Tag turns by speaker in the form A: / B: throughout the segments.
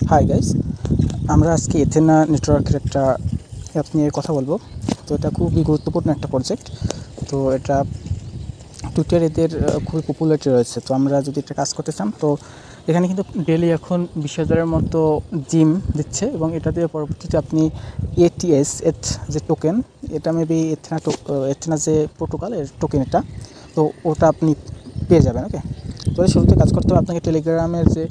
A: Hi guys, আমরা আজকে Athena নেটওয়ার্কের একটা অ্যাপ নিয়ে কথা বলবো। তো এটা খুবই গুরুত্বপূর্ণ একটা প্রজেক্ট। তো এটা টুইটার এদের খুবই পপুলারিটি রয়েছে। তো আমরা যদি এটা কাজ করতে চান, তো এখানে কিন্তু ডেলি এখন 20,000-এর মতো জিম দিচ্ছে, এবং এটা দিয়ে পরবর্তীতে আপনি এটিএস যে টোকেন, এটা মেবি এথেনা যে প্রোটোকল এর টোকেন এটা, তো ওটা আপনি পেয়ে যাবেন। ওকে, তো শুরুতে কাজ করতে হবে আপনাকে টেলিগ্রামের যে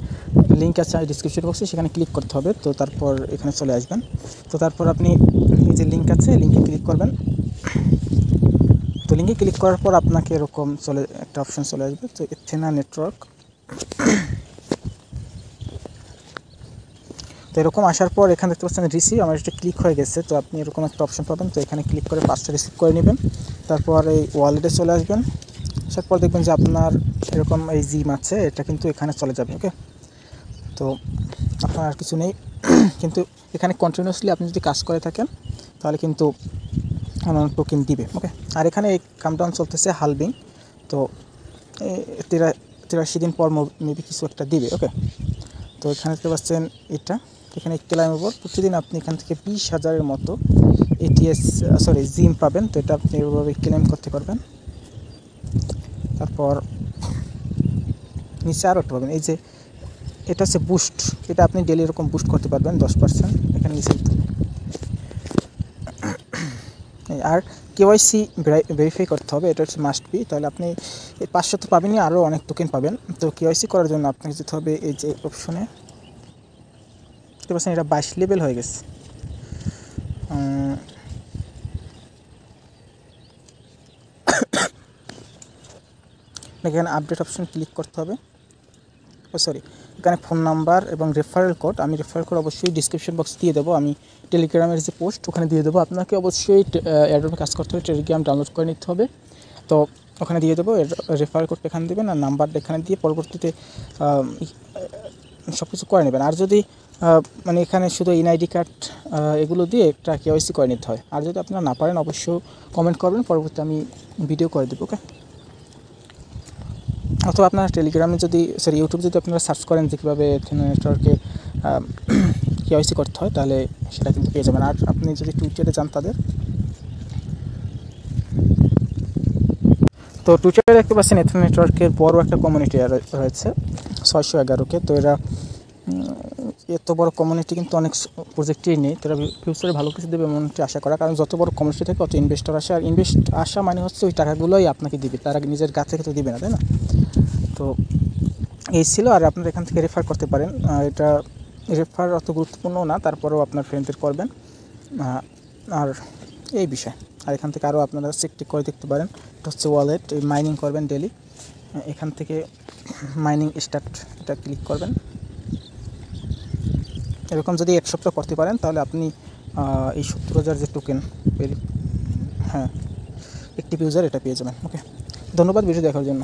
A: লিঙ্ক আছে ডিসক্রিপশন বক্সে, সেখানে ক্লিক করতে হবে। তো তারপর এখানে চলে আসবেন। তো তারপর আপনি এই যে লিঙ্ক আছে, লিঙ্কে ক্লিক করবেন। তো লিঙ্কে ক্লিক করার পর আপনাকে এরকম একটা অপশন চলে আসবে, তো এথেনা নেটওয়ার্ক। তো এরকম আসার পর এখানে দেখতে পাচ্ছেন রিসিভ, আমার এটা ক্লিক হয়ে গেছে। তো আপনি এরকম একটা অপশন পাবেন, তো এখানে ক্লিক করে পাসটা রিসিভ করে নেবেন। তারপর এই ওয়ালেটে চলে আসবেন। আসার পর দেখবেন যে আপনার এরকম এই জিম আছে, এটা কিন্তু এখানে চলে যাবে। ওকে, তো আপনার আর কিছু নেই, কিন্তু এখানে কন্টিনিউয়াসলি আপনি যদি কাজ করে থাকেন তাহলে কিন্তু অনেক টোকেন দিবে। ওকে, আর এখানে এই কাউন্টডাউন চলতেছে হালভিং। তো 83 দিন পর মেবি কিছু একটা দিবে। ওকে, তো এখানে দেখতে পাচ্ছেন এখানে ক্লাইম ওভার, প্রতিদিন আপনি এখান থেকে 20,000-এর মতো জিম পাবেন। তো এটা আপনি এভাবে ক্লেম করতে পারবেন। তারপর নিচে আরও একটা পাবেন, এই যে এটা হচ্ছে বুস্ট, এটা আপনি ডেলি এরকম বুস্ট করতে পারবেন 10%। এখানে নিচে আর কেওয়াইসি ভেরিফাই করতে হবে, এটা হচ্ছে মাস্ট বি। তাহলে আপনি 500 তো পাবেনই, আরও অনেক টোকেন পাবেন। তো কেওয়াইসি করার জন্য আপনাকে যেতে হবে এই যে অপশনে, দেখতে পাচ্ছেন এটা 22 লেভেল হয়ে গেছে। এখানে আপডেট অপশন ক্লিক করতে হবে। এখানে ফোন নাম্বার এবং রেফারেল কোড, আমি রেফারেল কোড অবশ্যই ডিসক্রিপশন বক্স দিয়ে দেবো। আমি টেলিগ্রামের যে পোস্ট ওখানে দিয়ে দেবো। আপনাকে অবশ্যই অ্যাড্রপে কাজ করতে হবে, টেলিগ্রাম ডাউনলোড করে নিতে হবে। তো ওখানে দিয়ে দেবো, রেফারেল কোডটা এখানে দেবেন, আর নাম্বারটা এখানে দিয়ে পরবর্তীতে সব কিছু করে নেবেন। আর যদি মানে এখানে শুধু এনআইডি কার্ড এগুলো দিয়ে একটা কেওয়াইসি করে নিতে হয়। আর যদি আপনারা না পারেন অবশ্যই কমেন্ট করবেন, পরবর্তীতে আমি ভিডিও করে দেবো। ওকে, অথবা আপনারা টেলিগ্রামে ইউটিউব যদি আপনারা সার্চ করেন যে কীভাবে এথেনা নেটওয়ার্কে কেওয়াইসি করতে হয়, তাহলে সেটা কিন্তু পেয়ে যাবেন। আর আপনি যদি টুইটারে যান তাদের, তো টুইটারে দেখতে পাচ্ছেন এথেনা নেটওয়ার্কের বড় একটা কমিউনিটি রয়েছে 611কে। তো এরা এত বড় কমিউনিটি কিন্তু অনেক প্রজেক্টেই নেই। তারা ফিউচারে ভালো কিছু দেবে এমনটি আশা করা, কারণ যত বড় কমিউনিটি থাকে অত ইনভেস্টর আসে, আর আসা মানে হচ্ছে ওই টাকাগুলোই আপনাকে দিবে, তারা নিজের গা থেকে তো দিবে না, তাই না? তো এই ছিল। আর আপনারা এখান থেকে রেফার করতে পারেন। এটা রেফার অত গুরুত্বপূর্ণ না, তারপরেও আপনার ফ্রেন্ডদের করবেন। আর এই বিষয়, আর এখান থেকে আরও আপনারা চেক করে দেখতে পারেন। এটা হচ্ছে ওয়ালেট, এই মাইনিং করবেন ডেলি। এখান থেকে মাইনিং স্টার্ট, এটা ক্লিক করবেন। এরকম যদি 1 সপ্তাহ করতে পারেন তাহলে আপনি এই 70,000 যে টোকেন অ্যাক্টিভ ইউজার, এটা পেয়ে যাবেন। ওকে, ধন্যবাদ ভিডিও দেখার জন্য।